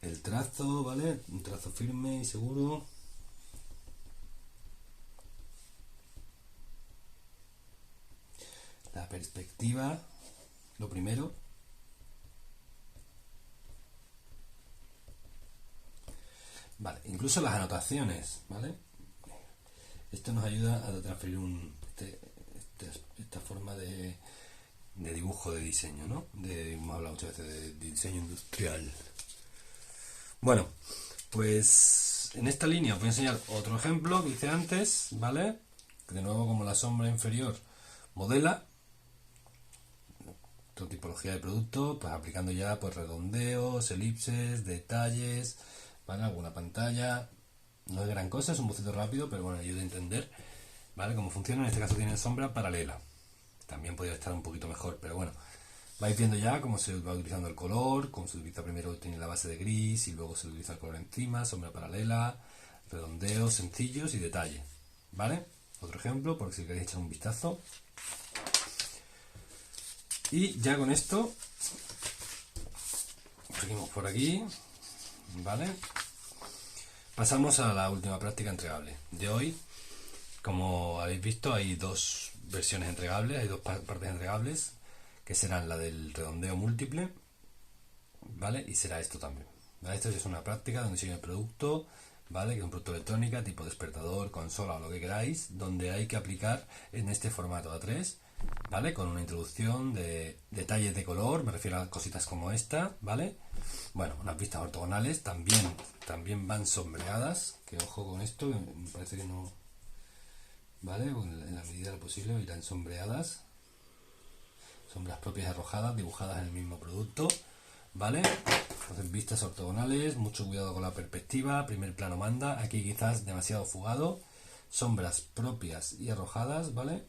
El trazo, ¿vale? Un trazo firme y seguro. La perspectiva, lo primero. Vale, incluso las anotaciones, ¿vale? Esto nos ayuda a transferir esta forma de dibujo, de diseño, ¿no? Hemos hablado muchas veces de diseño industrial. Bueno, pues en esta línea os voy a enseñar otro ejemplo que hice antes, ¿vale? De nuevo, como la sombra inferior modela, otra tipología de producto, pues aplicando ya pues redondeos, elipses, detalles, ¿vale? Alguna pantalla, no es gran cosa, es un boceto rápido, pero bueno, ayuda a entender, ¿vale? Cómo funciona. En este caso tiene sombra paralela, también podría estar un poquito mejor, pero bueno, vais viendo ya cómo se va utilizando el color, cómo se utiliza primero, tiene la base de gris y luego se utiliza el color encima, sombra paralela, redondeos sencillos y detalle, ¿vale? Otro ejemplo, por si queréis echar un vistazo. Y ya con esto, seguimos por aquí, ¿vale? Pasamos a la última práctica entregable de hoy. Como habéis visto, hay dos versiones entregables, hay dos partes entregables, que serán la del redondeo múltiple, ¿vale? Y será esto también, ¿vale? Esto es una práctica donde sigue el producto, ¿vale? Que es un producto electrónica, tipo despertador, consola o lo que queráis, donde hay que aplicar en este formato A3, ¿vale? Con una introducción de detalles de color, me refiero a cositas como esta, ¿vale? Bueno, unas vistas ortogonales también van sombreadas, que ojo con esto, que me parece que no... ¿Vale? En la medida de lo posible irán sombreadas. Sombras propias arrojadas, dibujadas en el mismo producto. ¿Vale? Entonces, vistas ortogonales, mucho cuidado con la perspectiva, primer plano manda, aquí quizás demasiado fugado. Sombras propias y arrojadas, ¿vale?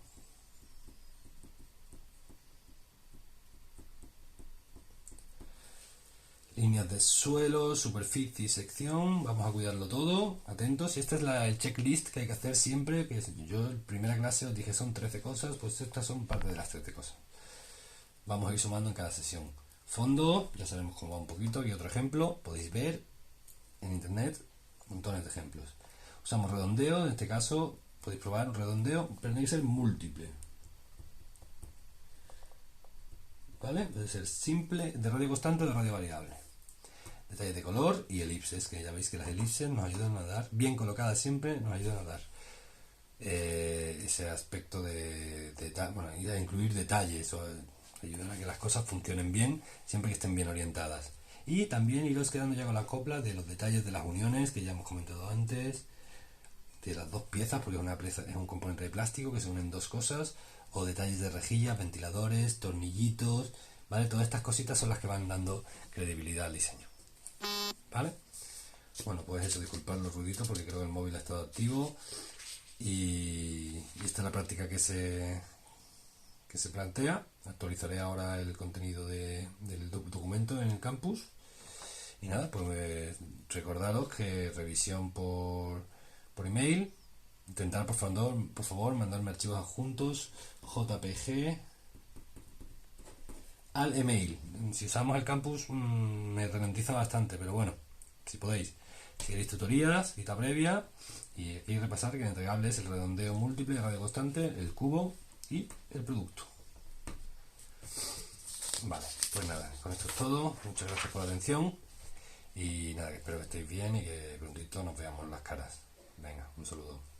Líneas de suelo, superficie y sección, vamos a cuidarlo todo, atentos. Y esta es el checklist que hay que hacer siempre, que yo en primera clase os dije son 13 cosas, pues estas son parte de las 13 cosas. Vamos a ir sumando en cada sesión. Fondo, ya sabemos cómo va un poquito, y otro ejemplo, podéis ver en internet montones de ejemplos. Usamos redondeo, en este caso podéis probar un redondeo, pero tiene que ser múltiple. ¿Vale? Puede ser simple, de radio constante o de radio variable. Detalles de color y elipses, que ya veis que las elipses nos ayudan a dar, bien colocadas siempre, nos ayudan a dar ese aspecto bueno, ir a incluir detalles, o ayudan a que las cosas funcionen bien, siempre que estén bien orientadas. Y también iros quedando ya con la copla de los detalles de las uniones, que ya hemos comentado antes, de las dos piezas, porque es un componente de plástico que se unen dos cosas, o detalles de rejillas, ventiladores, tornillitos, ¿vale? Todas estas cositas son las que van dando credibilidad al diseño, ¿vale? Bueno, pues eso, disculpad los ruiditos porque creo que el móvil ha estado activo y esta es la práctica que se plantea. Actualizaré ahora el contenido del documento en el campus y nada, pues recordaros que revisión por email. Intentar por favor mandarme archivos adjuntos JPG al email. Si usamos el campus me ralentiza bastante, pero bueno, si podéis. Si queréis tutorías, cita previa, y aquí repasar que el entregable es el redondeo múltiple de radio constante, el cubo y el producto. Vale, pues nada, con esto es todo. Muchas gracias por la atención y nada, espero que estéis bien y que prontito nos veamos las caras. Venga, un saludo.